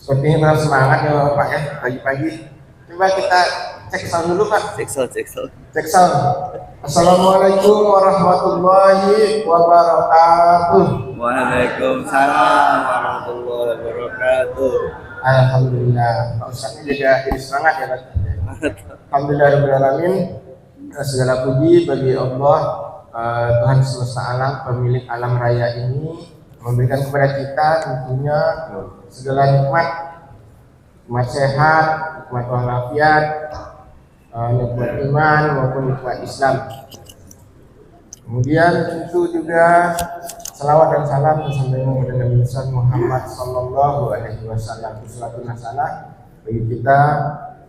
Sepertinya tetap semangat ya Pak ya pagi-pagi. Coba kita cek sound dulu Pak. Cek sound. Cek sound. Assalamualaikum warahmatullahi wabarakatuh. Waalaikumsalam warahmatullahi wabarakatuh. Alhamdulillah. Pak Ustaz ini juga jadi semangat ya Pak. Alhamdulillahirobbilalamin. Segala puji bagi Allah, Tuhan semesta alam, pemilik alam raya ini, memberikan kepada kita tentunya segala nikmat sehat, nikmat walafiat, nikmat iman maupun nikmat Islam. Kemudian tentu juga salawat dan salam tersampaikan kepada Nabi Muhammad Sallallahu Alaihi Wasallam, salawat salam bagi kita,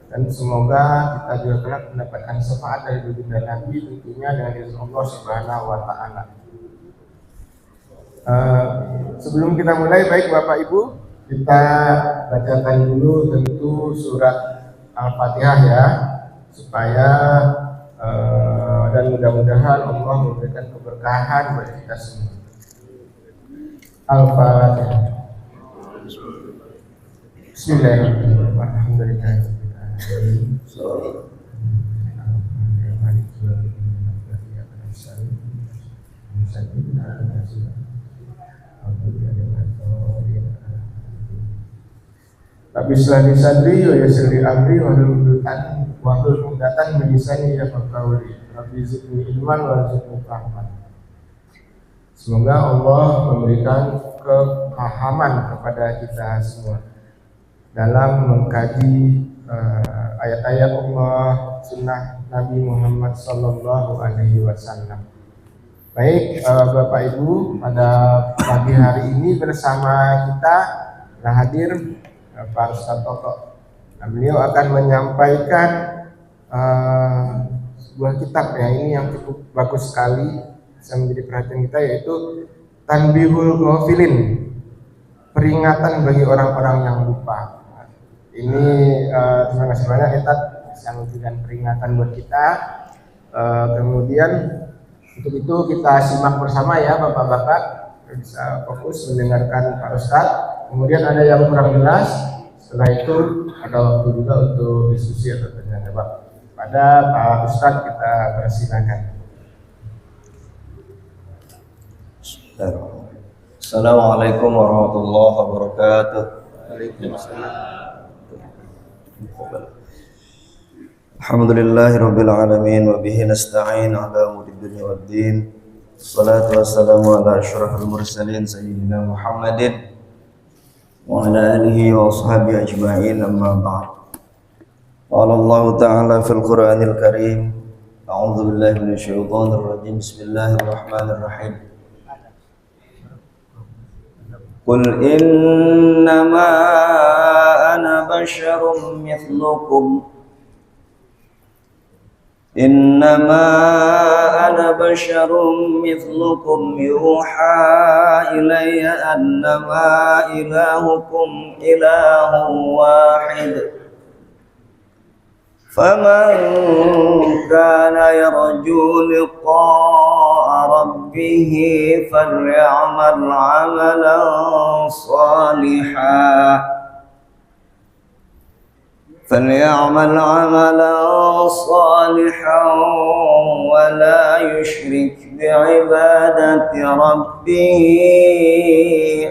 dan semoga kita juga kelak mendapatkan syafaat dari baginda Nabi tentunya dengan izin Allah Subhanahu Wa Taala. Sebelum kita mulai, baik Bapak Ibu, kita bacakan dulu tentu surat Al-Fatihah ya, supaya dan mudah-mudahan Allah memberikan keberkahan bagi kita semua. Al-Fatihah. Bismillahirrahmanirrahim. Tapi selagi sadri wa yasri amri wa hlul uqdatan min lisani yafqahu qawli. Rabbi zidni ilman warzuqni fahman. Semoga Allah memberikan kepahaman kepada kita semua dalam mengkaji ayat-ayat Allah, sunnah Nabi Muhammad Sallallahu Alaihi Wasallam. Baik Bapak Ibu, pada pagi hari ini bersama kita telah hadir Pak Ustadz Toto. Nah, beliau akan menyampaikan sebuah kitab ya, ini yang cukup bagus sekali, bisa menjadi perhatian kita, yaitu Tanbihul Ghafilin, peringatan bagi orang-orang yang lupa. Ini terima kasih banyak Ustaz yang memberikan peringatan buat kita. Kemudian untuk itu kita simak bersama ya Bapak-bapak, bisa fokus mendengarkan Pak Ustadz. Kemudian ada yang kurang jelas, setelah itu ada waktu juga untuk diskusi atau tanya jawab. Pada Pak Ustadz kita persilakan. Assalamualaikum warahmatullahi wabarakatuh. Waalaikumsalam. Alhamdulillahirabbil alamin wa bihi nasta'in ala umuri dunya waddin. Wassalatu wassalamu ala asyrafil mursalin sayyidina Muhammadin wa ala alihi wa ashabihi ajma'in, amma ba'd. Qala Allah ta'ala fil Qur'anil Karim, a'udzu billahi minasyaitonir rajim. Bismillahirrahmanirrahim. Qul innama ana basyarum mithlukum Innama ana basyarum mithlukum yuha ilayya annama ilahukum ilahun wahid faman kana yarju liqa'a rabbih falyamal 'amalan salihan فليعمل عملا صالحا ولا يشرك بعبادة ربه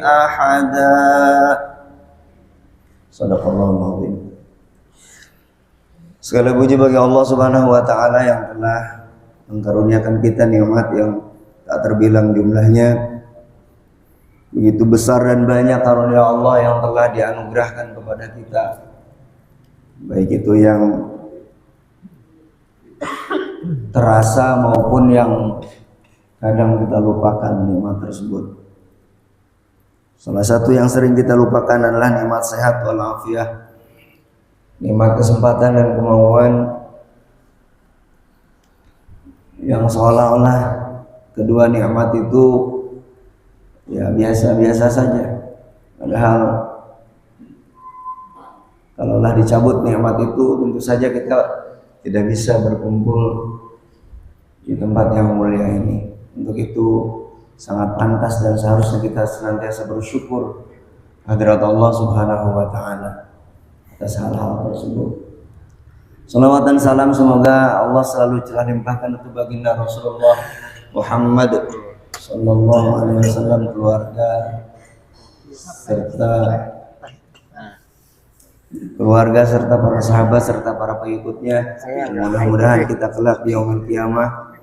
أحدا. Sadaqallahul azim. Segala puji bagi Allah Subhanahu wa taala yang telah mengkaruniakan kita nikmat yang tak terbilang jumlahnya. Begitu besar dan banyak karunia Allah yang telah dianugerahkan kepada kita, baik itu yang terasa maupun yang kadang kita lupakan nikmat tersebut. Salah satu yang sering kita lupakan adalah nikmat sehat walafiat, nikmat kesempatan dan kemauan yang seolah-olah kedua nikmat itu ya biasa-biasa saja. Padahal kalaulah dicabut nikmat itu, tentu saja kita tidak bisa berkumpul di tempat yang mulia ini. Untuk itu sangat pantas dan seharusnya kita senantiasa bersyukur hadirat Allah Subhanahu wa taala atas hal-hal tersebut. Salawat dan salam semoga Allah selalu telah limpahkan untuk baginda Rasulullah Muhammad sallallahu alaihi wasallam, keluarga serta para sahabat serta para pengikutnya. Mudah-mudahan kita kelak di yaumul qiyamah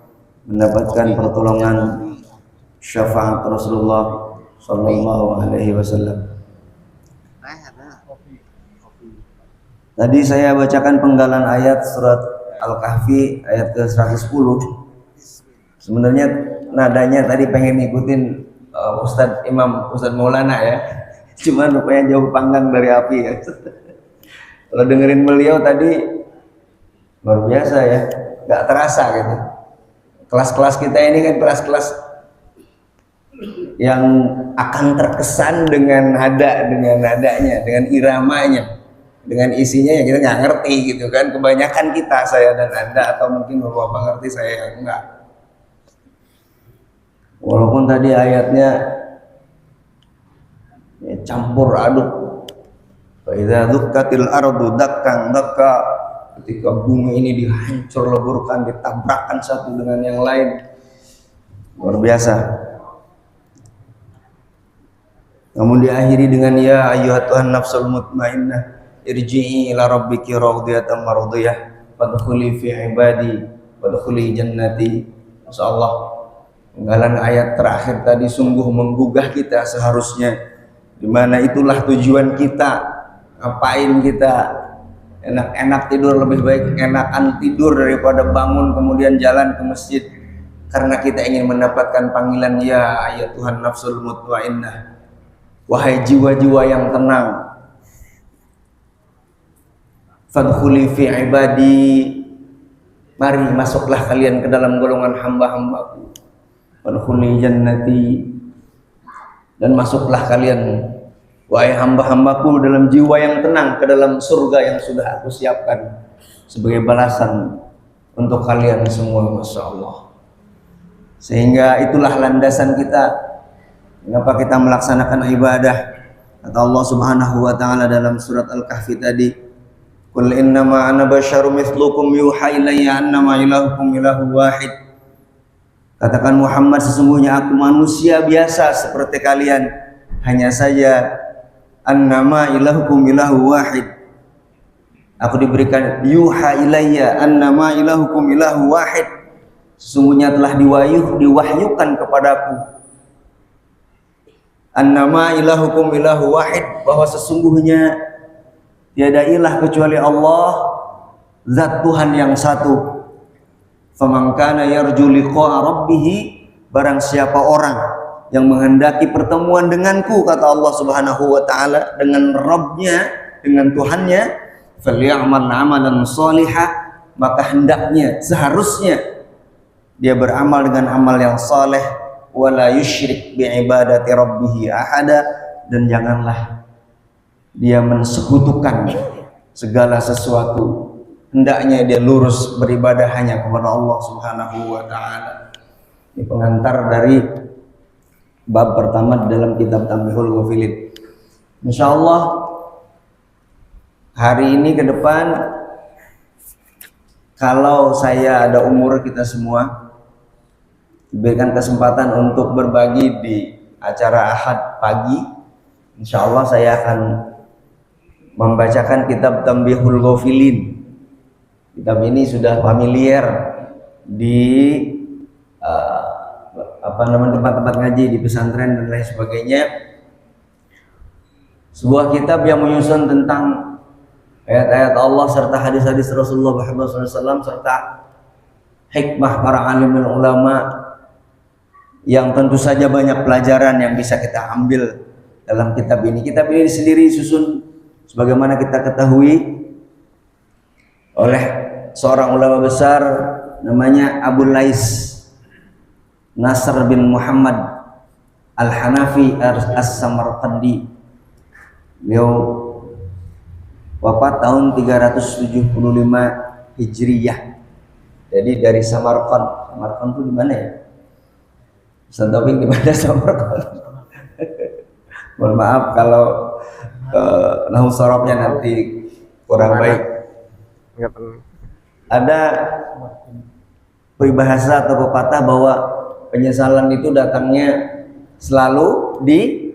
mendapatkan pertolongan syafaat Rasulullah sallallahu alaihi wasallam. Tadi saya bacakan penggalan ayat surat Al-Kahfi ayat ke-110. Sebenarnya nadanya tadi pengen ngikutin Ustadz Maulana ya, cuman rupanya jauh panggang dari api ya. Kalau dengerin beliau tadi luar biasa ya, nggak terasa gitu. Kelas-kelas kita ini kan kelas-kelas yang akan terkesan dengan nadanya, dengan iramanya, dengan isinya yang kita nggak ngerti gitu kan. Kebanyakan kita, saya dan Anda, atau mungkin Bapak ngerti, saya enggak. Walaupun tadi ayatnya ya, campur aduk. Fa idza dzukkatil ardu dakkan dakka, ketika bumi ini dihancur leburkan, ditabrakkan satu dengan yang lain, luar biasa. Namun diakhiri dengan ya ayyuhatuhan nafsul mutmainnah irji'i ila rabbiki radiyatan mardiyah fadkhuli fi ibadi wadkhuli jannati. Masyaallah, penggalan ayat terakhir tadi sungguh menggugah kita seharusnya, dimana itulah tujuan kita. Ngapain kita enak-enak tidur, lebih baik enakan tidur daripada bangun kemudian jalan ke masjid, karena kita ingin mendapatkan panggilan ya ayyatuhan nafsul mutmainnah, wahai jiwa-jiwa yang tenang, fadkhuli fi ibadi, mari masuklah kalian ke dalam golongan hamba-hambaku, fadkhuli jannati, dan masuklah kalian wahai hamba-hambaku dalam jiwa yang tenang ke dalam surga yang sudah aku siapkan sebagai balasan untuk kalian semua. Masya Allah. Sehingga itulah landasan kita mengapa kita melaksanakan ibadah. Kata Allah Subhanahu wa taala dalam surat Al-Kahfi tadi, qul innama ana basyarum mithlukum yuha ilayya annama ilahukum ilahu wahid. Katakan Muhammad, sesungguhnya aku manusia biasa seperti kalian, hanya saja annama ilahukum ilahu wahid. Aku diberikan yuha ilayya annama ilahukum ilahu wahid, sesungguhnya telah diwahyukan kepadaku annama ilahukum ilahu wahid, bahwa sesungguhnya tiada ilah kecuali Allah, zat Tuhan yang satu. Faman kana yarju liqa'a rabbih, barang siapa orang yang menghendaki pertemuan denganku, kata Allah Subhanahu wa taala, dengan Rabbnya, dengan Tuhannya, falyamal amalan shalihah, maka hendaknya, seharusnya dia beramal dengan amal yang saleh, wala yusyrik bi ibadati rabbih ahada, dan janganlah dia mensekutukan segala sesuatu, hendaknya dia lurus beribadah hanya kepada Allah Subhanahu wa taala. Ini pengantar dari bab pertama dalam kitab Tanbihul Ghafilin. Insyaallah hari ini ke depan, kalau saya ada umur, kita semua diberikan kesempatan untuk berbagi di acara Ahad pagi, insyaallah saya akan membacakan kitab Tanbihul Ghafilin. Kitab ini sudah familiar di tempat-tempat ngaji, di pesantren dan lain sebagainya. Sebuah kitab yang menyusun tentang ayat-ayat Allah serta hadis-hadis Rasulullah Muhammad SAW serta hikmah para alim dan ulama, yang tentu saja banyak pelajaran yang bisa kita ambil dalam kitab ini. Kitab ini sendiri disusun sebagaimana kita ketahui oleh seorang ulama besar namanya Abu Lais Nasr bin Muhammad Al-Hanafi As-Samarqandi. Beliau wafat tahun 375 Hijriyah. Jadi dari Samarqand. Samarqand itu di mana ya? Ustaz Taufik, di mana Samarqand? Mohon maaf kalau nahu sorobnya nanti kurang baik. Enggak pernah. Ada peribahasa atau pepatah bahwa penyesalan itu datangnya selalu di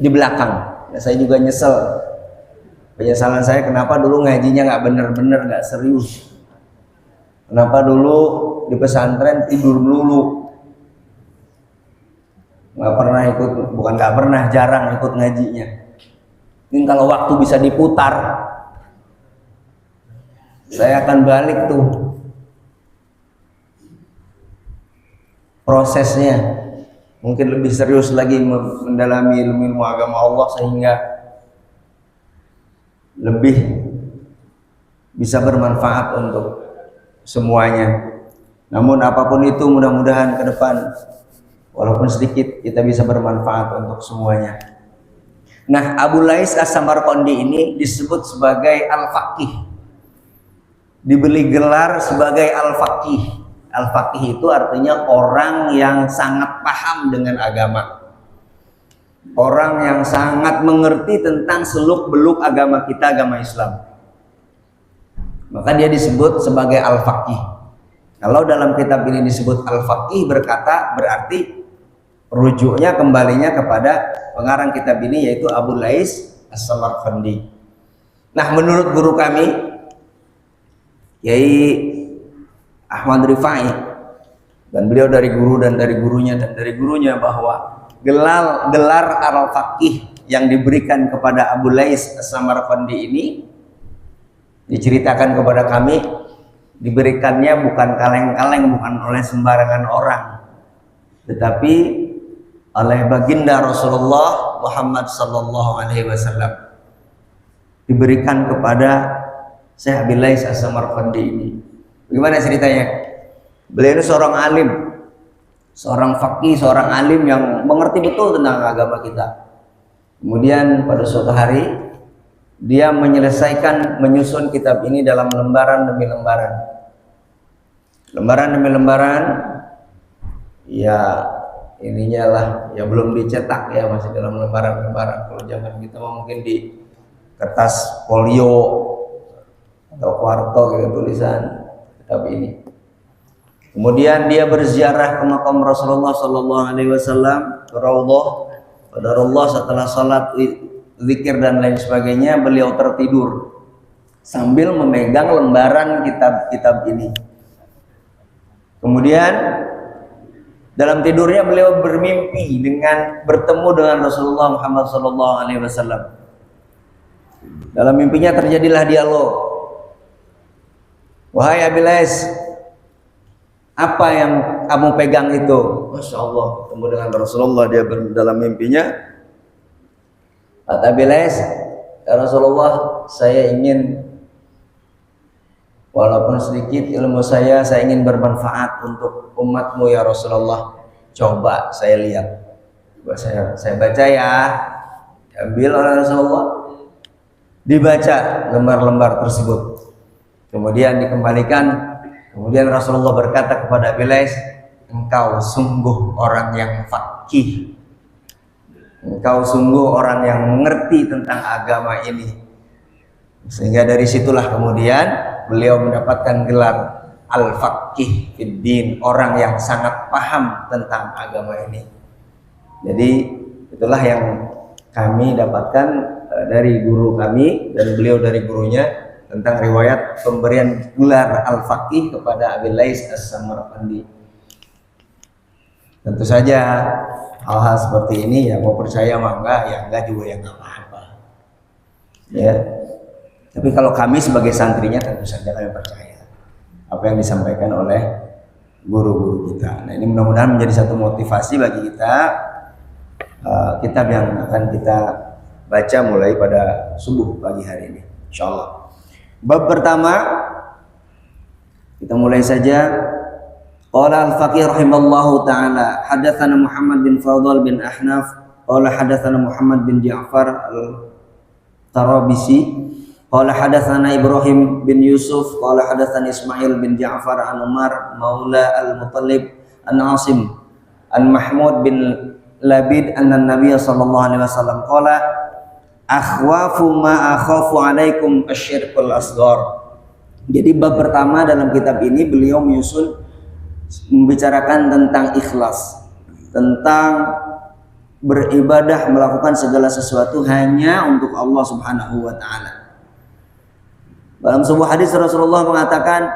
belakang. Ya, saya juga nyesel. Penyesalan saya kenapa dulu ngajinya nggak bener-bener, nggak serius. Kenapa dulu di pesantren tidur melulu. Nggak pernah ikut, bukan nggak pernah, jarang ikut ngajinya. Ini kalau waktu bisa diputar, saya akan balik tuh prosesnya, mungkin lebih serius lagi mendalami ilmu agama Allah sehingga lebih bisa bermanfaat untuk semuanya. Namun apapun itu, mudah-mudahan ke depan walaupun sedikit kita bisa bermanfaat untuk semuanya. Nah, Abu Lais As-Samarqandi ini disebut sebagai Al-Faqih, diberi gelar sebagai Al-Faqih. Al-Faqih itu artinya orang yang sangat paham dengan agama, orang yang sangat mengerti tentang seluk-beluk agama kita, agama Islam. Maka dia disebut sebagai Al-Faqih. Kalau dalam kitab ini disebut Al-Faqih berkata, berarti rujuknya kembalinya kepada pengarang kitab ini, yaitu Abu Lais As-Samarqandi. Nah, menurut guru kami Yai Ahmad Rifai, dan beliau dari guru dan dari gurunya dan dari gurunya, bahwa gelar Al-Faqih yang diberikan kepada Abu Lais As-Samarqandi ini diceritakan kepada kami diberikannya bukan kaleng-kaleng, bukan oleh sembarangan orang, tetapi oleh baginda Rasulullah Muhammad sallallahu alaihi wasallam, diberikan kepada Syekh Abu Lais As-Samarqandi ini. Bagaimana ceritanya? Beliau ini seorang alim, seorang faqih, seorang alim yang mengerti betul tentang agama kita. Kemudian pada suatu hari dia menyusun kitab ini dalam lembaran demi lembaran. Lembaran demi lembaran, ya ininya lah, ya belum dicetak ya, masih dalam lembaran-lembaran. Kalau zaman kita mungkin di kertas folio atau kuarto gitu tulisan kitab ini. Kemudian dia berziarah ke makam Rasulullah sallallahu alaihi wasallam, ke Raudhah. Qadarullah setelah salat zikir dan lain sebagainya, beliau tertidur sambil memegang lembaran kitab-kitab ini. Kemudian dalam tidurnya beliau bermimpi dengan bertemu dengan Rasulullah Muhammad sallallahu alaihi wasallam. Dalam mimpinya terjadilah dialog. Wahai Abu Lais, apa yang kamu pegang itu? Masya Allah, ketemu dengan Rasulullah dia dalam mimpinya. Kata Abu Lais, ya Rasulullah, saya ingin, walaupun sedikit ilmu saya ingin bermanfaat untuk umatmu ya Rasulullah. Coba saya lihat, coba saya baca ya. Diambil oleh Rasulullah, dibaca lembar-lembar tersebut. Kemudian dikembalikan. Kemudian Rasulullah berkata kepada Abu Lais, engkau sungguh orang yang faqih, engkau sungguh orang yang mengerti tentang agama ini. Sehingga dari situlah kemudian beliau mendapatkan gelar Al-Faqih fid Din, orang yang sangat paham tentang agama ini. Jadi itulah yang kami dapatkan dari guru kami dan beliau dari gurunya tentang riwayat pemberian gelar Al-Faqih kepada Abu Lais As-Samarqandi. Tentu saja hal-hal seperti ini ya mau percaya mah enggak, ya enggak juga ya enggak apa-apa. Ya. Tapi kalau kami sebagai santrinya tentu saja kami percaya apa yang disampaikan oleh guru-guru kita. Nah, ini mudah-mudahan menjadi satu motivasi bagi kita, kitab yang akan kita baca mulai pada subuh pagi hari ini, insyaallah. Bab pertama kita mulai saja. Qala Al-Faqih rahimallahu taala, hadatsana Muhammad bin Fadl bin Ahnaf, qala hadatsana Muhammad bin Ja'far Al-Tarabisi, qala hadatsana Ibrahim bin Yusuf, qala hadatsana Ismail bin Ja'far an Umar maula Al-Muttalib an Asim an Mahmud bin Labid anna Nabiy sallallahu alaihi wasallam qala akhwafu ma akhafu alaikum asyirkul asghar. Jadi bab pertama dalam kitab ini beliau membicarakan tentang ikhlas, tentang beribadah, melakukan segala sesuatu hanya untuk Allah Subhanahu wa taala. Dalam sebuah hadis Rasulullah mengatakan,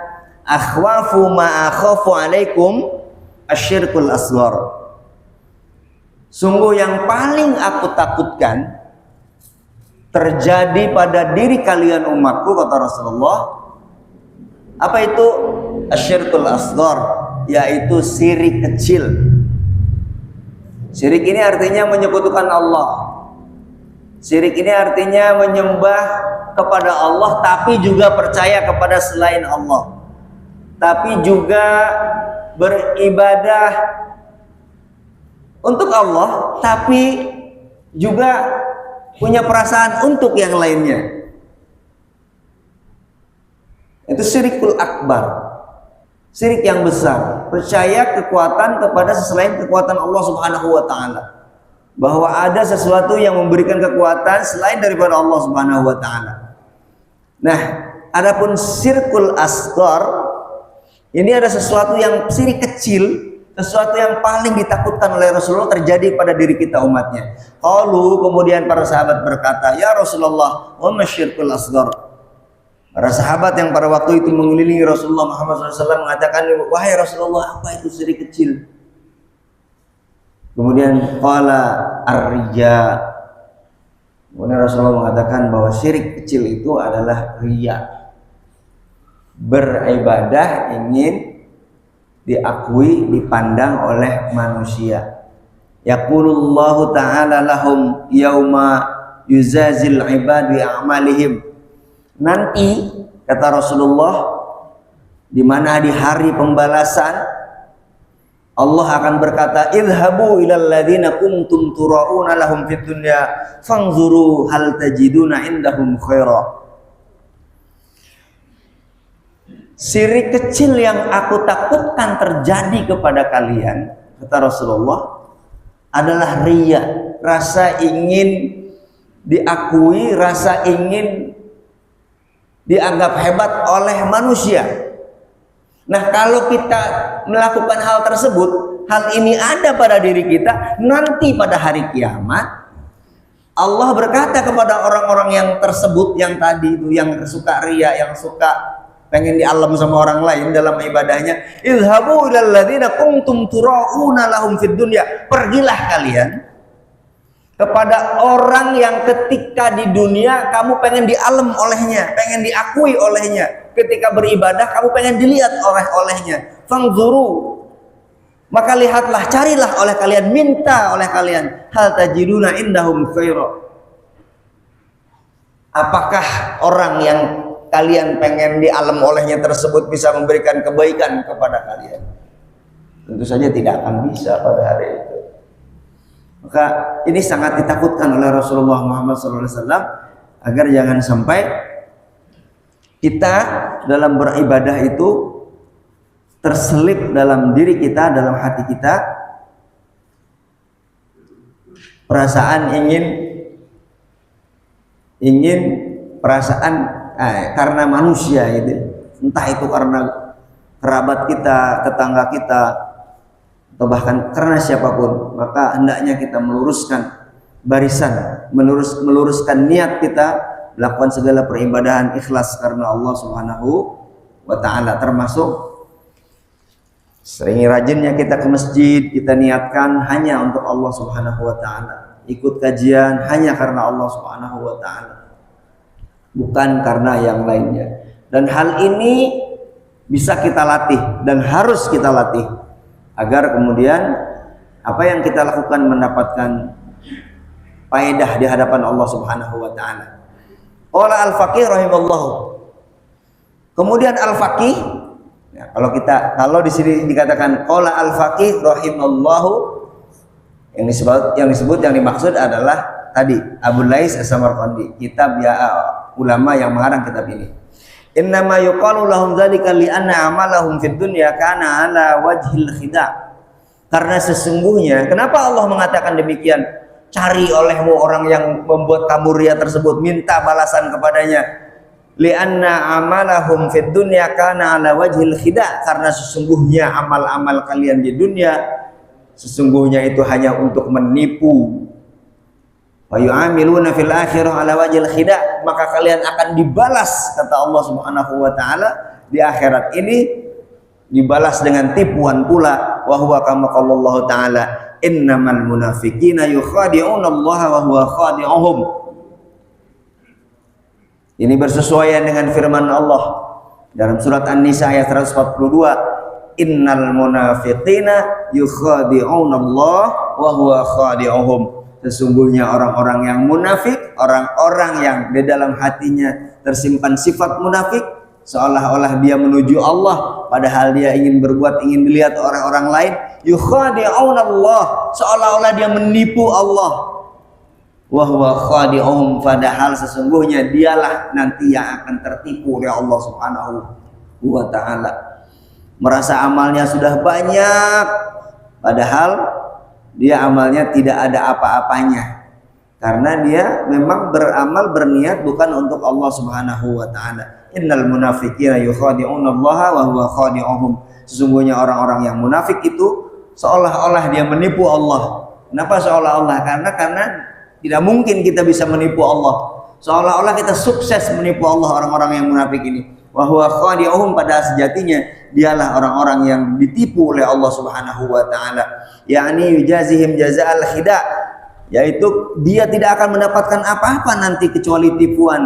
akhwafu ma akhafu alaikum asyirkul asghar. Sungguh yang paling aku takutkan terjadi pada diri kalian umatku, kata Rasulullah. Apa itu asyirkul asghar? Yaitu syirik kecil. Syirik ini artinya menyekutukan Allah. Syirik ini artinya menyembah kepada Allah tapi juga percaya kepada selain Allah. Tapi juga beribadah untuk Allah tapi juga punya perasaan untuk yang lainnya. Itu syirikul akbar, syirik yang besar. Percaya kekuatan kepada selain kekuatan Allah Subhanahu wa taala, bahwa ada sesuatu yang memberikan kekuatan selain daripada Allah Subhanahu wa taala. Nah, adapun syirkul asghar, ini ada sesuatu yang syirik kecil, sesuatu yang paling ditakutkan oleh Rasulullah terjadi pada diri kita umatnya. Qalu, kemudian para sahabat berkata, ya Rasulullah, wa masyirkul asghar. Para sahabat yang pada waktu itu mengelilingi Rasulullah Muhammad SAW mengatakan, wahai Rasulullah, apa itu syirik kecil? Kemudian qala ar-riya. Kemudian Rasulullah mengatakan bahwa syirik kecil itu adalah riya. Beribadah ingin diakui, dipandang oleh manusia. Yaqulullahu ta'ala lahum yauma yuzazil ibadi a'malihim. Nanti kata Rasulullah, di mana di hari pembalasan Allah akan berkata, idhabu ilal ladzina kuntum tura'una lahum fid dunya fanzuru hal tajiduna indahum khaira. Syirik kecil yang aku takutkan terjadi kepada kalian, kata Rasulullah, adalah riya, rasa ingin diakui, rasa ingin dianggap hebat oleh manusia. Nah, kalau kita melakukan hal tersebut, hal ini ada pada diri kita, nanti pada hari kiamat Allah berkata kepada orang-orang yang tersebut, yang tadi itu, yang suka riya, yang suka pengen dialam sama orang lain dalam ibadahnya, idhabu ilal ladzina kuntum tura'una lahum fid dunya. Pergilah kalian kepada orang yang ketika di dunia kamu pengen dialam olehnya, pengen diakui olehnya. Ketika beribadah kamu pengen dilihat olehnya. Fangzuru, maka lihatlah, carilah oleh kalian, minta oleh kalian, hal tajiduna indahum khaira. Apakah orang yang kalian pengen dialam olehnya tersebut bisa memberikan kebaikan kepada kalian? Tentu saja tidak akan bisa pada hari itu. Maka ini sangat ditakutkan oleh Rasulullah Muhammad SAW, agar jangan sampai kita dalam beribadah itu terselip dalam diri kita, dalam hati kita, perasaan ingin perasaan karena manusia itu, entah itu karena kerabat kita, tetangga kita, atau bahkan karena siapapun. Maka hendaknya kita meluruskan barisan, meluruskan niat kita, melakukan segala peribadahan ikhlas karena Allah Subhanahu wa ta'ala. Termasuk sering rajinnya kita ke masjid, kita niatkan hanya untuk Allah Subhanahu wa ta'ala. Ikut kajian hanya karena Allah Subhanahu wa ta'ala, bukan karena yang lainnya. Dan hal ini bisa kita latih dan harus kita latih, agar kemudian apa yang kita lakukan mendapatkan faedah di hadapan Allah Subhanahu wa ta'ala. Qala al-faqih rahimallahu. Kemudian al-faqih, ya, kalau di sini dikatakan qala al-faqih rahimallahu, yang dimaksud adalah tadi Abu Lais As-Samarqandi, kitab ya ulama yang mengarang kitab ini. Innama yuqalu lahum dzalika li anna amalahum fid dunya kana ala wajhil khida'. Karena sesungguhnya, kenapa Allah mengatakan demikian? cari olehmu orang yang membuat kamu ria tersebut, minta balasan kepadanya. Lianna amalahum fid dunya kana ala wajhil khida, karena sesungguhnya amal-amal kalian di dunia sesungguhnya itu hanya untuk menipu. Wa yu'amiluna fil akhirah ala wajhil khida, maka kalian akan dibalas, kata Allah Subhanahu wa taala, di akhirat ini dibalas dengan tipuan pula. Wa huwa kama qala Allah taala, innamal munafiqina yukhadi'una Allah wa huwa khadi'uhum. Ini bersesuaian dengan firman Allah dalam surat An-Nisa ayat 142, innal munafiqina yukhadi'una Allah wa huwa khadi'uhum. Sesungguhnya orang-orang yang munafik, orang-orang yang di dalam hatinya tersimpan sifat munafik, seolah-olah dia menuju Allah padahal dia ingin berbuat, ingin dilihat orang-orang lain. Yukhadi'una Allah, seolah-olah dia menipu Allah. Wa huwa khadi'uhum, padahal sesungguhnya dialah nanti yang akan tertipu oleh Allah Subhanahu wa taala. Merasa amalnya sudah banyak, padahal dia amalnya tidak ada apa-apanya, karena dia memang beramal berniat bukan untuk Allah Subhanahu wa taala. Innal munafiqina yukhadi'una Allah wa huwa khadi'uhum. Sesungguhnya orang-orang yang munafik itu seolah-olah dia menipu Allah. Kenapa seolah-olah? Karena tidak mungkin kita bisa menipu Allah. Seolah-olah kita sukses menipu Allah, orang-orang yang munafik ini. Wa huwa khadi'uhum, pada sejatinya dialah orang-orang yang ditipu oleh Allah Subhanahu wa taala. Yakni yujazihim jazaa'al khida', yaitu dia tidak akan mendapatkan apa-apa nanti kecuali tipuan.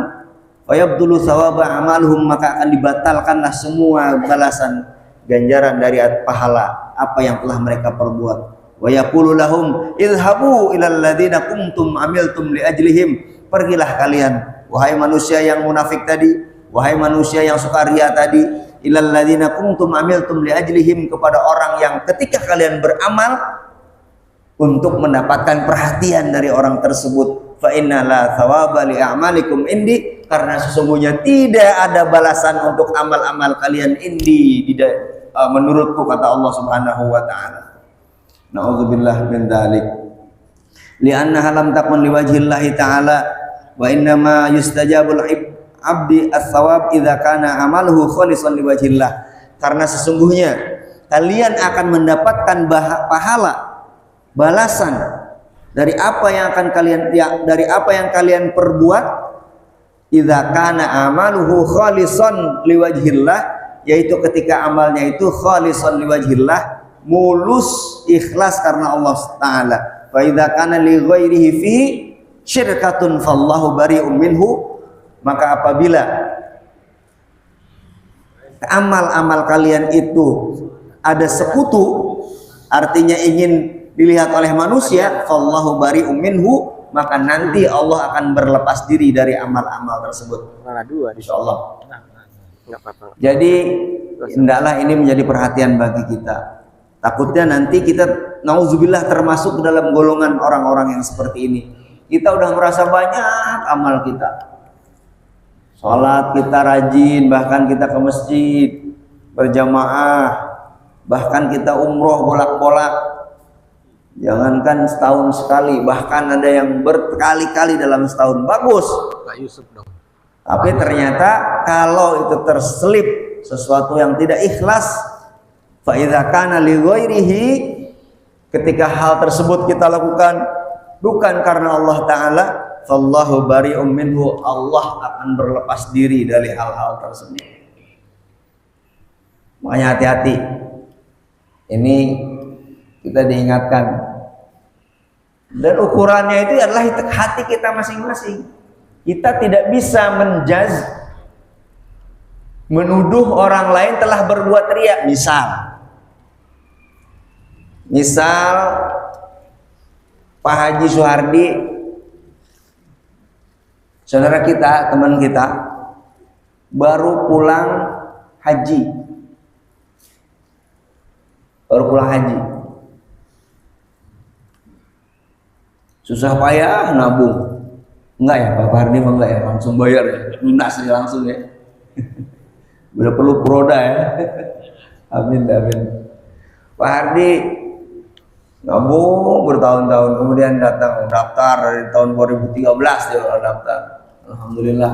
Wa yabdulu thawaba amaluhum, maka akan dibatalkanlah semua balasan ganjaran dari pahala apa yang telah mereka perbuat. Wa yaqulu lahum idhabu ilal ladzina kuntum amiltum li ajlihim, pergilah kalian wahai manusia yang munafik tadi, wahai manusia yang suka ria tadi, ilal ladzina kuntum amiltum li ajlihim, kepada orang yang ketika kalian beramal untuk mendapatkan perhatian dari orang tersebut. Fa inna la thawaba li a'malikum indi, karena sesungguhnya tidak ada balasan untuk amal-amal kalian indi menurutku, kata Allah Subhanahu wa taala. Na'udzubillah min dzalik. Li'annaha lam takun liwajhillahi ta'ala wa innama yustajabul abdi as-sawab idza kana amaluhu khalisan liwajhillah. Karena sesungguhnya kalian akan mendapatkan pahala, balasan dari apa yang akan kalian perbuat, idza kana amaluhu khalisan liwajhillah, yaitu ketika amalnya itu khalisan liwajhillah, mulus ikhlas karena Allah taala. Fa idza kana li ghairihi fi syirkatun fallahu bari'um minhu, maka apabila amal-amal kalian itu ada sekutu, artinya ingin dilihat oleh manusia, fallahu bari'um minhu, maka nanti Allah akan berlepas diri dari amal-amal tersebut. Insyaallah. Jadi hendaklah ini menjadi perhatian bagi kita. Takutnya nanti kita nauzubillah termasuk dalam golongan orang-orang yang seperti ini. Kita udah merasa banyak amal kita, sholat kita rajin, bahkan kita ke masjid berjamaah, bahkan kita umroh bolak-bolak, jangankan setahun sekali, bahkan ada yang berkali-kali dalam setahun. Bagus, tapi ternyata kalau itu terselip sesuatu yang tidak ikhlas, fa idza kana li ghairihi, ketika hal tersebut kita lakukan bukan karena Allah taala, fallahu bari'um minhu, Allah akan berlepas diri dari hal-hal tersebut. Makanya hati-hati. Ini kita diingatkan. Dan ukurannya itu adalah hati kita masing-masing. Kita tidak bisa menuduh orang lain telah berbuat riya. Misal Pak Haji Suhardi, saudara kita, teman kita, baru pulang haji. Susah payah nabung. Enggak ya Pak Hardi, enggak ya, langsung bayar ya, lunas ya langsung ya. Udah perlu proda ya. Amin, amin. Pak Hardi nabung bertahun-tahun, kemudian datang daftar dari tahun 2013 dia udah daftar, alhamdulillah.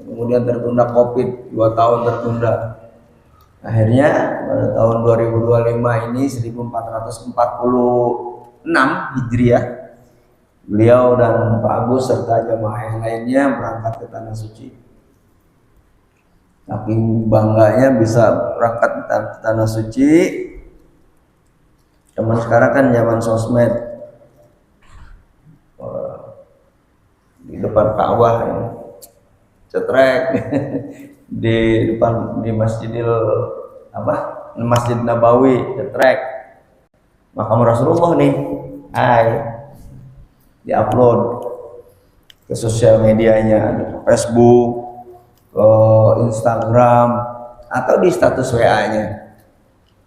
Kemudian tertunda COVID 2 tahun tertunda. Akhirnya pada tahun 2025 ini 1446 Hijriah, beliau dan Pak Agus serta jamaah yang lainnya berangkat ke Tanah Suci. Saking bangganya bisa berangkat ke Tanah Suci. Zaman sekarang kan zaman sosmed, di depan Ka'bah ya, cetrek di depan di Masjid Nabawi cetrek makam Rasulullah nih, diupload ke sosial medianya, ke Facebook, ke Instagram, atau di status WA-nya.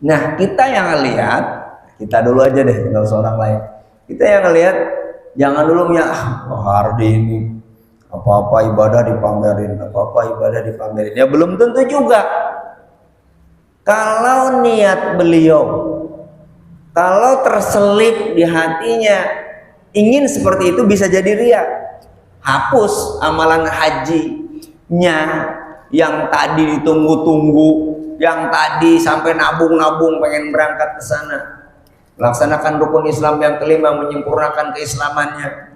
Nah, kita yang lihat, kita dulu aja deh, nggak usah orang lain. Kita yang lihat, jangan dulu Hardi ini apa-apa ibadah dipamerin, ya belum tentu juga. Kalau niat beliau, kalau terselip di hatinya ingin seperti itu, bisa jadi ria. Hapus amalan hajinya yang tadi ditunggu-tunggu, yang tadi sampai nabung-nabung pengen berangkat ke sana. Laksanakan rukun Islam yang kelima, menyempurnakan keislamannya.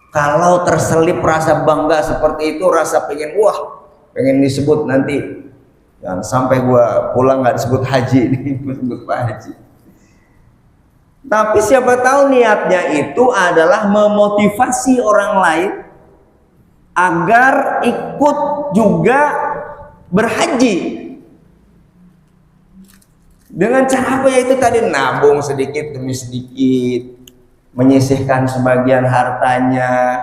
Kalau terselip rasa bangga seperti itu, rasa pengen disebut nanti, jangan sampai gua pulang nggak disebut haji nih, disebut Pak Haji. Tapi siapa tahu niatnya itu adalah memotivasi orang lain agar ikut juga berhaji. Dengan cara apa? Yaitu tadi nabung sedikit demi sedikit, menyisihkan sebagian hartanya.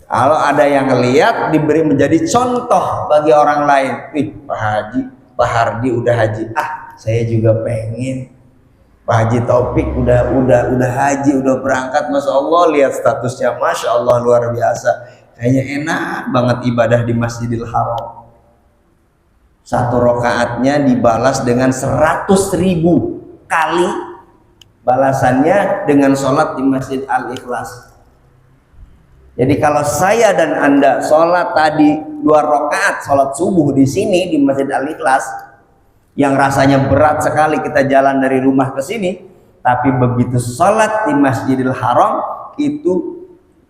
Kalau ada yang lihat, diberi menjadi contoh bagi orang lain. Pak Hardi udah haji. Saya juga pengen. Pak Haji Taufik udah haji, udah berangkat, masya Allah, lihat statusnya, masya Allah, luar biasa. Kayaknya enak banget ibadah di Masjidil Haram. 1 rakaatnya dibalas dengan 100.000 kali balasannya dengan sholat di Masjid Al-Ikhlas. Jadi kalau saya dan Anda sholat tadi 2 rakaat sholat subuh di sini di Masjid Al-Ikhlas, yang rasanya berat sekali kita jalan dari rumah ke sini, tapi begitu sholat di Masjidil Haram itu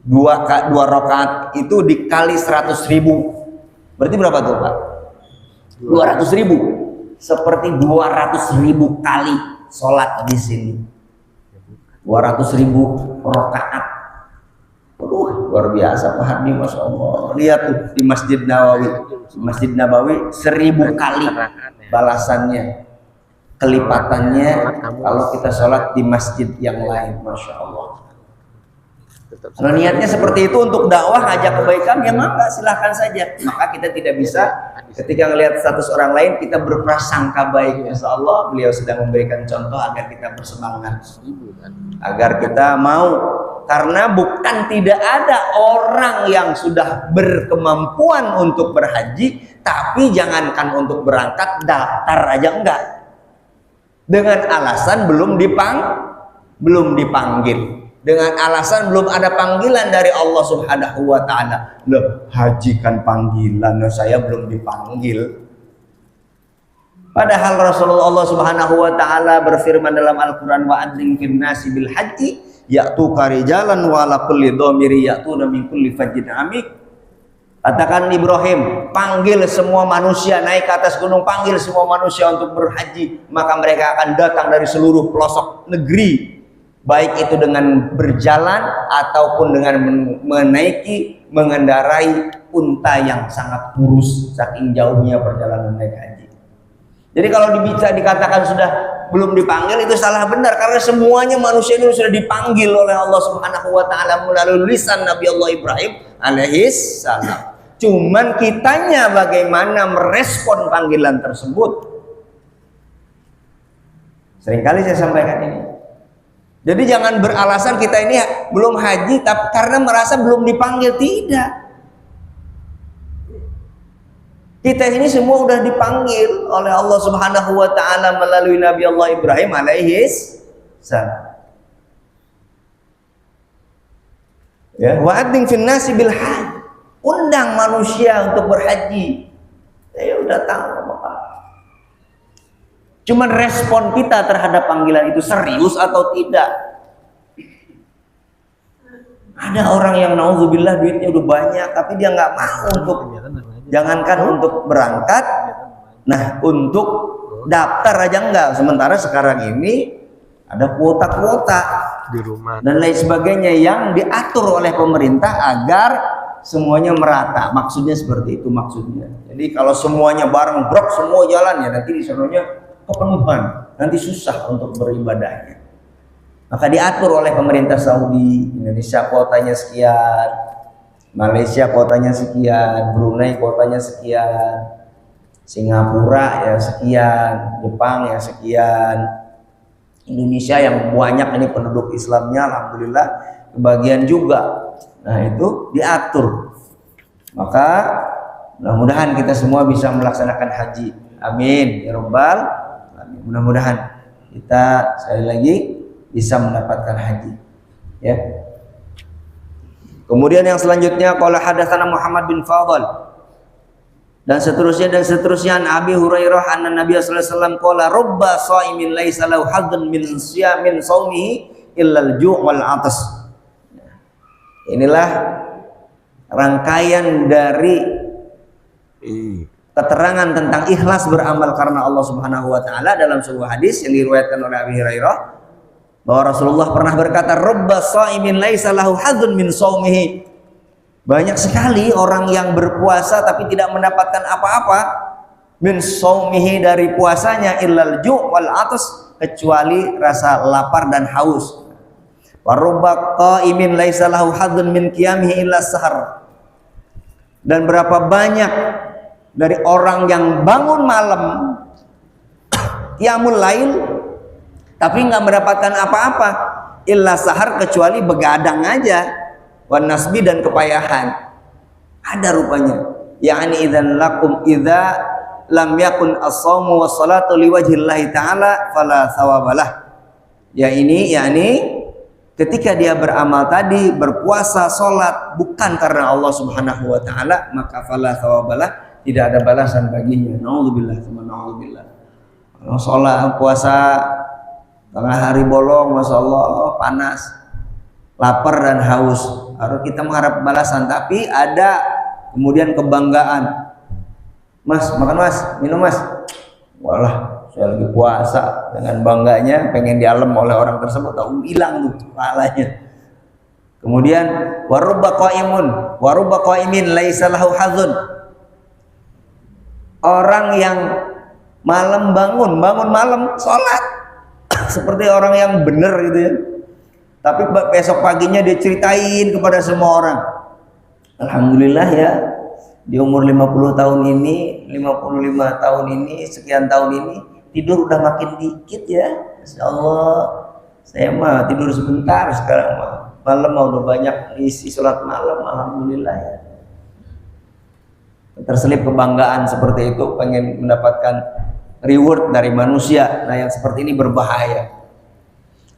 2 rakaat itu dikali 100.000, berarti berapa tuh Pak? 200.000, seperti 200.000 kali sholat di sini. 200.000 rakaat. Luar biasa Pak Hardi, masya Allah. Lihat tuh di Masjid Nabawi 1000 kali balasannya, kelipatannya kalau kita sholat di masjid yang lain, masya Allah. Kalau niatnya seperti itu untuk dakwah, ajak kebaikan, ya maka silahkan saja. Maka kita tidak bisa ketika melihat status orang lain kita berprasangka baik. Insya Allah beliau sedang memberikan contoh agar kita bersemangat, agar kita mau. Karena bukan tidak ada orang yang sudah berkemampuan untuk berhaji, tapi jangankan untuk berangkat, daftar aja enggak, dengan alasan belum dipanggil, dengan alasan belum ada panggilan dari Allah Subhanahu wa Ta'ala. Loh, haji kan panggilan, saya belum dipanggil. Padahal Rasulullah Subhanahu wa Ta'ala berfirman dalam Al-Quran, wa adzin fin nasi bil haji ya'tuka rijalan wa ala kulli dhamiri ya'tuna min kulli fajjin amik. Katakan Ibrahim, panggil semua manusia, naik ke atas gunung, panggil semua manusia untuk berhaji, maka mereka akan datang dari seluruh pelosok negeri, baik itu dengan berjalan ataupun dengan mengendarai unta yang sangat kurus, saking jauhnya perjalanan naik haji. Jadi kalau bisa dikatakan sudah belum dipanggil, itu salah benar, karena semuanya manusia ini sudah dipanggil oleh Allah Subhanahu wa Ta'ala melalui lisan Nabi Allah Ibrahim alaihis salam. Cuman kitanya bagaimana merespon panggilan tersebut. Seringkali saya sampaikan ini. Jadi jangan beralasan kita ini belum haji tapi karena merasa belum dipanggil. Tidak. Kita ini semua udah dipanggil oleh Allah Subhanahu wa taala melalui Nabi Allah Ibrahim alaihi salam. Ya, wa'adzin fin nasi bil hajj. Undang manusia untuk berhaji. Ya udah tahu apa. Cuman respon kita terhadap panggilan itu serius atau tidak? Ada orang yang naudzubillah duitnya udah banyak tapi dia nggak mau untuk, jangankan untuk berangkat, nah untuk daftar aja enggak. Sementara sekarang ini ada kuota-kuota di rumah dan lain sebagainya yang diatur oleh pemerintah agar semuanya merata. Maksudnya seperti itu maksudnya. Jadi kalau semuanya bareng brok semua jalan ya nanti di sononya kepenuhan, nanti susah untuk beribadahnya. Maka diatur oleh pemerintah Saudi, Indonesia kuotanya sekian, Malaysia kuotanya sekian, Brunei kuotanya sekian, Singapura ya sekian, Jepang ya sekian, Indonesia yang banyak ini penduduk Islamnya alhamdulillah kebagian juga. Nah itu diatur. Maka mudah-mudahan kita semua bisa melaksanakan haji. Amin ya rabbal alamin. Mudah-mudahan kita sekali lagi bisa mendapatkan haji. Ya. Kemudian yang selanjutnya qala hadatsana Muhammad bin Fadl dan seterusnya Abi Hurairah anna Nabi sallallahu alaihi wasallam qala rubba shaimin laisa lahu hadzun min siyamin saumihi illa al-ju' wal 'atas. Inilah rangkaian dari keterangan tentang ikhlas beramal karena Allah Subhanahu wa taala dalam sebuah hadis yang diriwayatkan oleh Abi Hurairah bahwa Rasulullah pernah berkata rubba shaimin laisa lahu hadzun min shaumihi. Banyak sekali orang yang berpuasa tapi tidak mendapatkan apa-apa min shaumihi dari puasanya illal ju' wal 'atas, kecuali rasa lapar dan haus. Wa rubba qaimin laisa lahu hadzun min qiyamihi illa sahar. Dan berapa banyak dari orang yang bangun malam qiyamul lail tapi nggak mendapatkan apa-apa illa sahar, kecuali begadang aja, wan nasbi dan kepayahan. Ada rupanya. Yani idzan lakum idza lam yakun as-shaumu was-salatu liwajhillahi ta'ala fala thawabalah. yakni ketika dia beramal tadi, berpuasa, sholat bukan karena Allah Subhanahu wa taala, maka fala thawabalah, tidak ada balasan baginya. Naudzubillah, naudzubillah. Kalau sholat puasa tengah hari bolong, masya Allah panas, lapar dan haus, harus kita mengharap balasan. Tapi ada kemudian kebanggaan, mas makan mas, minum mas, walah saya lagi puasa, dengan bangganya pengen dialem oleh orang tersebut, tahu hilang tuh pahalanya. Kemudian warubba qaimin laisa lahu hadzun, orang yang malam bangun malam sholat seperti orang yang benar gitu ya, tapi besok paginya dia ceritain kepada semua orang, alhamdulillah ya di umur 50 tahun ini, 55 tahun ini, sekian tahun ini tidur udah makin dikit ya, Masya Allah, saya mah tidur sebentar sekarang mah, malam mah udah banyak isi sholat malam, alhamdulillah ya. Terselip kebanggaan seperti itu, pengen mendapatkan reward dari manusia. Nah yang seperti ini berbahaya.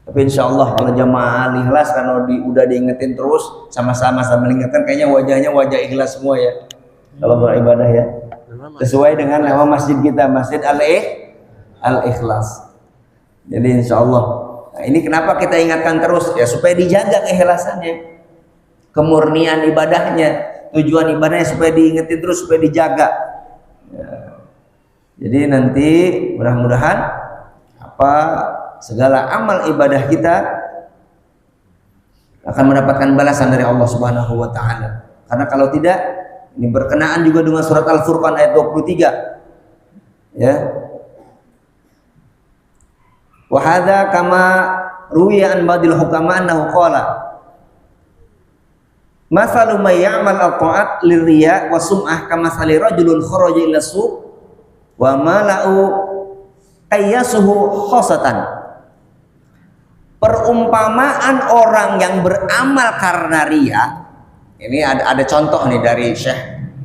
Tapi insya Allah kalau jamaah ikhlas, karena udah diingetin terus, sama-sama mengingatkan, kayaknya wajahnya wajah ikhlas semua ya kalau beribadah ya, sesuai dengan nama masjid kita, Masjid Al-Ikhlas. Jadi insya Allah, nah ini kenapa kita ingatkan terus ya, supaya dijaga keikhlasannya, kemurnian ibadahnya, tujuan ibadahnya supaya diingetin terus, supaya dijaga ya. Jadi nanti mudah-mudahan segala amal ibadah kita akan mendapatkan balasan dari Allah Subhanahu wa taala. Karena kalau tidak, ini berkenaan juga dengan surat Al-Furqan ayat 23. Ya. Wa hadza kama ruwiya an ba'dil hukama annahu qala masalu may ya'mal al-ta'at liriya wa sum'ah kama sali rajulun kharaja ila suq wa mala'u ayyasuhu khosatan. Perumpamaan orang yang beramal karena riya, ini ada contoh nih dari Syekh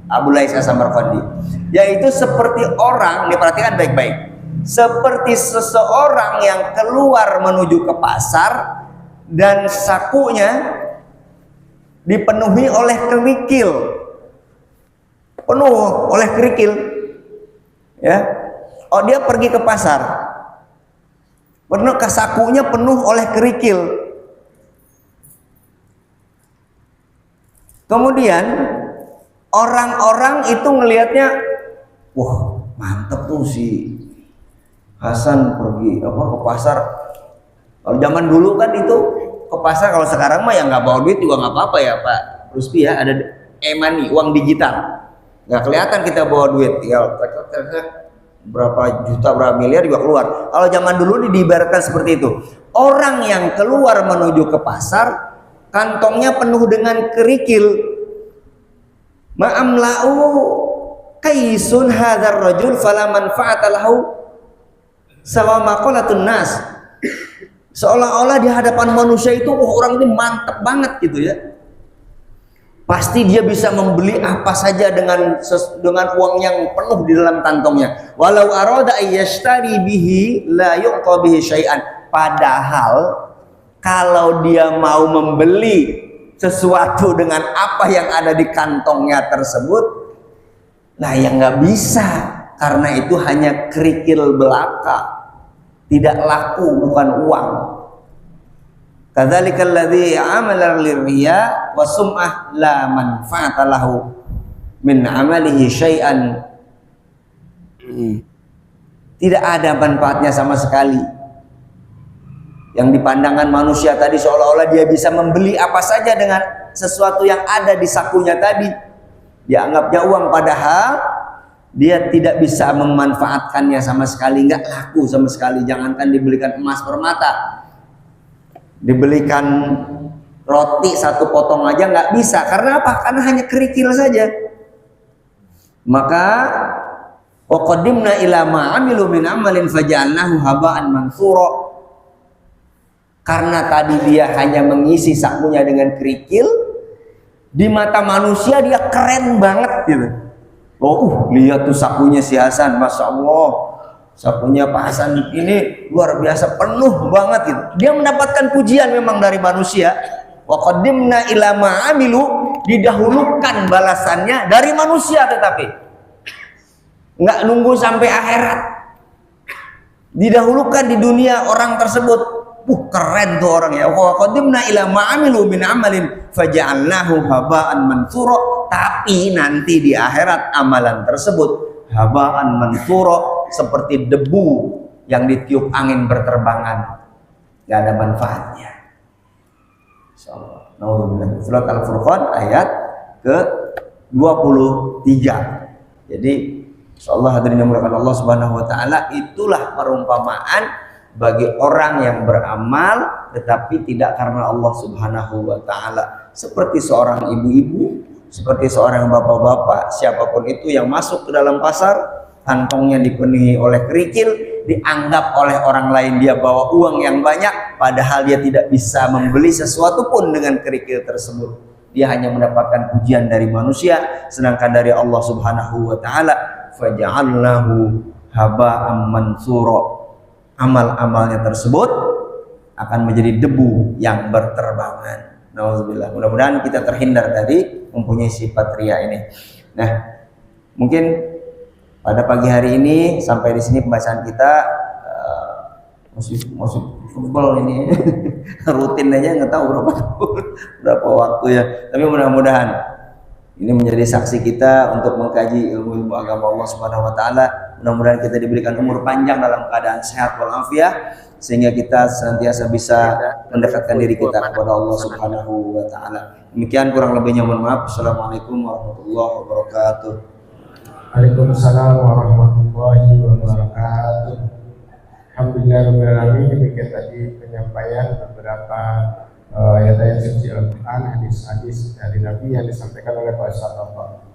Abu Lais As-Samarqandi, yaitu seperti orang, diperhatikan baik-baik, seperti seseorang yang keluar menuju ke pasar dan sakunya dipenuhi oleh kerikil, penuh oleh kerikil, ya. Oh, dia pergi ke pasar, penuh sakunya penuh oleh kerikil. Kemudian orang-orang itu ngelihatnya, wah mantep tuh si Hasan pergi ke pasar. Kalau zaman dulu kan itu ke pasar, kalau sekarang mah ya nggak bawa duit juga nggak apa-apa ya Pak Ruspi ya, ada e-money, uang digital, nggak kelihatan kita bawa duit, tinggal berapa juta berapa miliar juga keluar. Kalau zaman dulu diibaratkan seperti itu, orang yang keluar menuju ke pasar kantongnya penuh dengan kerikil. Ma'amla'u kaisun hadzal rajul fala manfa'ata lahu sawa maqalatun nas. Seolah-olah di hadapan manusia itu orang ini mantap banget gitu ya. Pasti dia bisa membeli apa saja dengan uang yang penuh di dalam kantongnya. Walau arada ayyashtari bihi la yu'ta bihi syai'an. Padahal kalau dia mau membeli sesuatu dengan apa yang ada di kantongnya tersebut, nah yang nggak bisa, karena itu hanya kerikil belaka, tidak laku, bukan uang. Kadzalikal ladzi amala lirriya wa sum'ah la manfa'ata lahu min amalihi syai'an. Tidak ada manfaatnya sama sekali. Yang dipandangkan manusia tadi seolah-olah dia bisa membeli apa saja dengan sesuatu yang ada di sakunya tadi. Dianggapnya uang, padahal dia tidak bisa memanfaatkannya sama sekali, nggak laku sama sekali. Jangankan dibelikan emas permata, dibelikan roti satu potong aja nggak bisa. Karena apa? Karena hanya kerikil saja. Maka waqaddimna ila ma amilu min amalin faja'alnahu haba'an mansura. Karena tadi dia hanya mengisi sakunya dengan kerikil, di mata manusia dia keren banget gitu. Oh, lihat tuh sakunya si Hasan, masya Allah, sakunya Pak Hasan ini luar biasa, penuh banget gitu. Dia mendapatkan pujian memang dari manusia. Wa qaddimna ila ma amilu, didahulukan balasannya dari manusia, tetapi nggak nunggu sampai akhirat, didahulukan di dunia orang tersebut. Keren tuh orang ya. Wa qadimna ila ma'amilu min amalin faja'alnahu haba'an mansura. Tapi nanti di akhirat amalan tersebut haba'an mansura, seperti debu yang ditiup angin berterbangan, gak ada manfaatnya. Insyaallah. Nauzubillah. Surat Al-Furqan ayat ke-23. Jadi insyaallah hadirin yang dimuliakan Allah Subhanahu wa taala, itulah perumpamaan bagi orang yang beramal tetapi tidak karena Allah Subhanahu wa taala. Seperti seorang ibu-ibu, seperti seorang bapak-bapak, siapapun itu yang masuk ke dalam pasar, kantongnya dipenuhi oleh kerikil, dianggap oleh orang lain dia bawa uang yang banyak, padahal dia tidak bisa membeli sesuatu pun dengan kerikil tersebut. Dia hanya mendapatkan pujian dari manusia, sedangkan dari Allah Subhanahu wa taala faja'alnahu haba'an mansura. Amal-amalnya tersebut akan menjadi debu yang berterbangan. Nauzubillah. Mudah-mudahan kita terhindar dari mempunyai sifat riya ini. Nah, mungkin pada pagi hari ini sampai di sini pembahasan kita, masih tebal ini. Rutin aja nggak tahu berapa waktu ya. Tapi mudah-mudahan ini menjadi saksi kita untuk mengkaji ilmu-ilmu agama Allah Subhanahu wa taala. Mudah-mudahan kita diberikan umur panjang dalam keadaan sehat walafiat, sehingga kita senantiasa bisa mendekatkan diri kita kepada Allah Subhanahu wa taala. Demikian, kurang lebihnya mohon maaf. Assalamualaikum warahmatullahi wabarakatuh. Waalaikumsalam warahmatullahi wabarakatuh. Alhamdulillahirabbil alamin. Demikian tadi penyampaian beberapa ayat-ayat suci Al-Quran, hadis-hadis dari Nabi yang disampaikan oleh Pak Ustaz Taufik.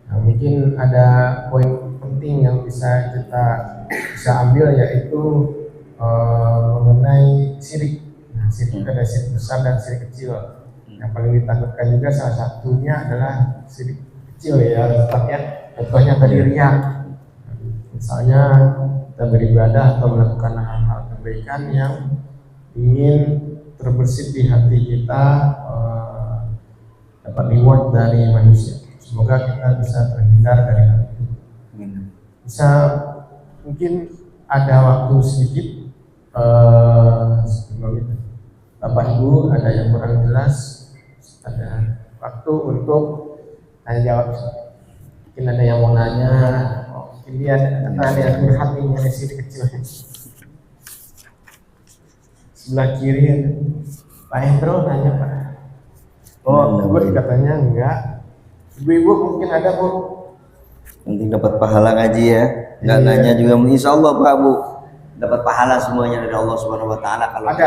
Nah, mungkin ada poin penting yang bisa kita ambil, yaitu mengenai syirik. Nah, syirik ada syirik besar dan syirik kecil. Yang paling ditakutkan juga salah satunya adalah syirik kecil ya Ustaz ya. Contohnya tadi riya. Misalnya kita beribadah atau melakukan hal-hal kebaikan yang ingin terbersit di hati kita, dapat reward dari manusia. Semoga kita bisa terhindar dari hal itu. Bisa mungkin ada waktu sedikit sebelum itu. Bapak Ibu ada yang kurang jelas, ada waktu untuk tanya jawab. Mungkin ada yang mau nanya, mungkin dia ada curhat ini dari sini kecil. Sebelah kiri Pak Hendro nanya Pak. Oh, gue katanya enggak. Ibu-ibu mungkin ada Bu. Nanti dapat pahala ngaji ya. Nggak nanya juga, insya Allah Pak Bu dapat pahala semuanya dari Allah Subhanahu Wa Taala kalau ada.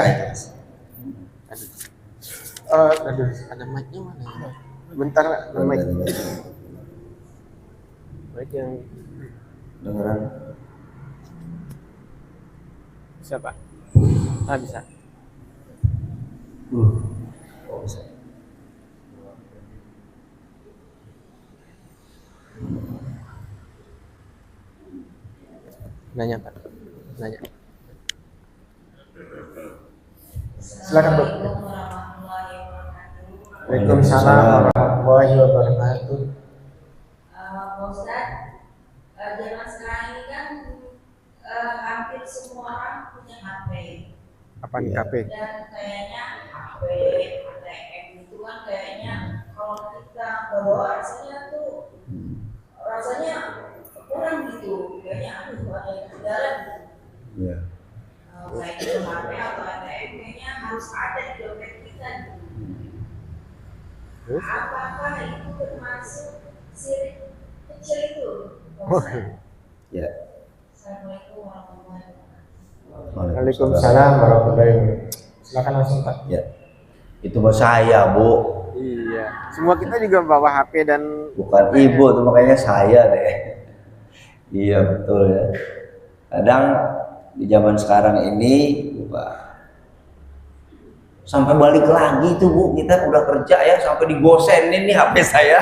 Ada. Ada mic-nya mana ya? Bentar, ada mic. Mic yang Dengeran. bisa Pak? Ah bisa. Oh, bisa. Nanya Pak. Nanya. Silakan Bu. Waalaikumsalam warahmatullahi wabarakatuh. Pak Ustadz, zaman sekarang ini kan hampir semua orang punya HP. Apa nih HP? Dan kayaknya HP, ATM itu kan kayaknya kalau kita bawa rasanya kurang gitu. Kayaknya aduh ada yang ketinggalan gitu. Iya. Baik itu HP atau ATM kayaknya harus ada di dompet kita gitu. Apakah itu termasuk sirik kecil itu? Ya. Assalamualaikum warahmatullahi wabarakatuh. Waalaikumsalam warahmatullahi wabarakatuh. Silakan langsung Pak. Ya. Itu bos saya Bu, Iya. Semua kita juga bawa HP dan bukan ibu tuh, makanya saya deh. Iya betul ya. Kadang di zaman sekarang ini Pak, sampai balik lagi tuh Bu, kita udah kerja ya sampai digosenin nih HP saya.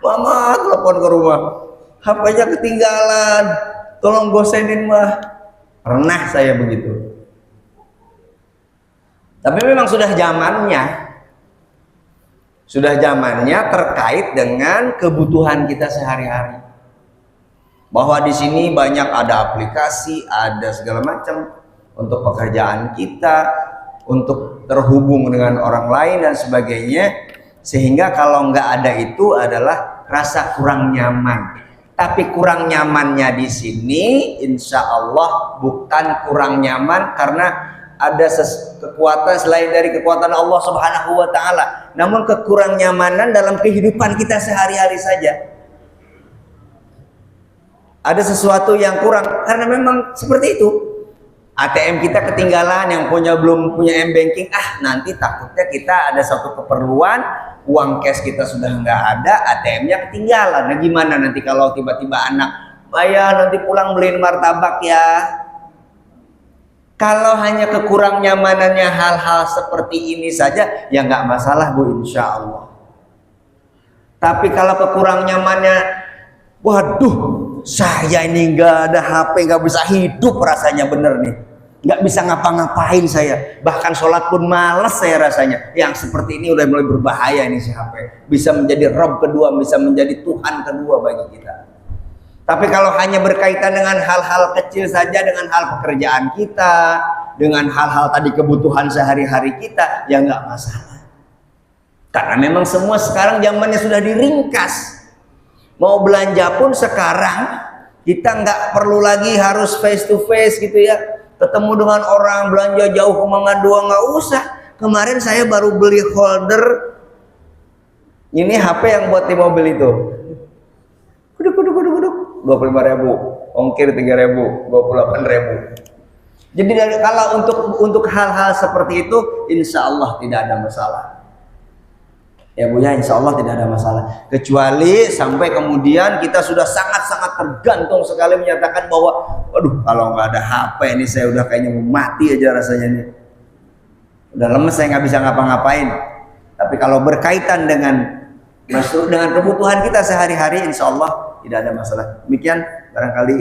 Mama telepon ke rumah, HP-nya ketinggalan, tolong gosenin mah. Pernah saya begitu. Tapi memang sudah zamannya terkait dengan kebutuhan kita sehari-hari. Bahwa di sini banyak ada aplikasi, ada segala macam untuk pekerjaan kita, untuk terhubung dengan orang lain dan sebagainya, sehingga kalau nggak ada itu adalah rasa kurang nyaman. Tapi kurang nyamannya di sini insya Allah bukan kurang nyaman karena ada kekuatan selain dari kekuatan Allah Subhanahu Wa Taala, namun kekurang nyamanan dalam kehidupan kita sehari-hari saja. Ada sesuatu yang kurang karena memang seperti itu. ATM kita ketinggalan, yang belum punya M-Banking, nanti takutnya kita ada satu keperluan, uang cash kita sudah nggak ada, ATM-nya ketinggalan. Nah gimana nanti kalau tiba-tiba anak, ayah nanti pulang beliin martabak ya. Kalau hanya kekurang nyamanannya hal-hal seperti ini saja, ya nggak masalah Bu, insya Allah. Tapi kalau kekurang nyamannya, waduh, saya ini nggak ada HP, nggak bisa hidup rasanya, bener nih, nggak bisa ngapa-ngapain saya, bahkan sholat pun males saya rasanya. Yang seperti ini udah mulai berbahaya nih si HP, bisa menjadi Rob kedua, bisa menjadi Tuhan kedua bagi kita. Tapi kalau hanya berkaitan dengan hal-hal kecil saja, dengan hal pekerjaan kita, dengan hal-hal tadi kebutuhan sehari-hari kita, ya nggak masalah. Karena memang semua sekarang zamannya sudah diringkas. Mau belanja pun sekarang kita nggak perlu lagi harus face to face gitu ya, ketemu dengan orang, belanja jauh ke Mangga Dua nggak usah. Kemarin saya baru beli holder ini HP yang buat di mobil itu, 25.000, ongkir 3.000, 28.000. Jadi kalau untuk hal-hal seperti itu insya Allah tidak ada masalah. Ya Bu ya, insya Allah tidak ada masalah. Kecuali sampai kemudian kita sudah sangat-sangat tergantung sekali menyatakan bahwa waduh kalau nggak ada HP ini saya udah kayaknya mau mati aja rasanya nih. Udah lemes, saya nggak bisa ngapa-ngapain. Tapi kalau berkaitan dengan masuk dengan kebutuhan kita sehari-hari, insya Allah tidak ada masalah. Demikian barangkali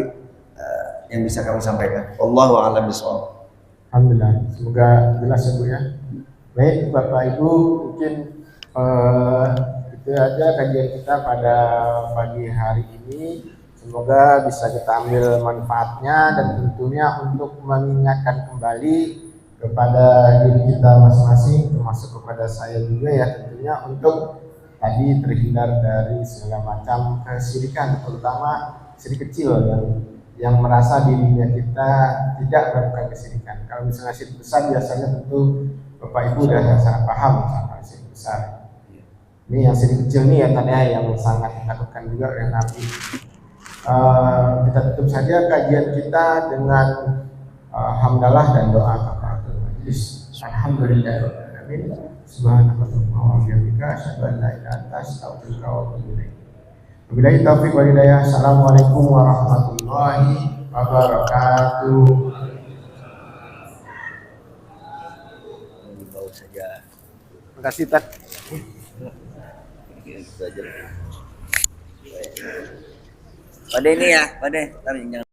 yang bisa kami sampaikan. Wallahu a'lam bishawab. Alhamdulillah, semoga jelas ya Bu ya. Baik Bapak Ibu, mungkin itu aja kajian kita pada pagi hari ini. Semoga bisa kita ambil manfaatnya dan tentunya untuk mengingatkan kembali kepada diri kita masing-masing, termasuk kepada saya juga ya tentunya, untuk tadi terhindar dari segala macam kesyirikan, terutama syirik kecil yang merasa dirinya kita tidak melakukan kesyirikan. Kalau misalnya syirik besar biasanya tentu Bapak Ibu sudah sangat paham sama syirik besar. Ini yang syirik kecil ini ya tadinya yang sangat ditakutkan juga oleh Nabi. Kita tutup saja kajian kita dengan hamdalah dan doa kafaratul majlis. Alhamdulillahirabbil alamin. Subhanakallahumma wa bihamdika asyhadu an la ilaha illa anta astaghfiruka wa atubu ilaik. Wabillahi taufiq wal hidayah. Assalamualaikum warahmatullahi wabarakatuh. Terima kasih Tak. Pada ini ya, pada.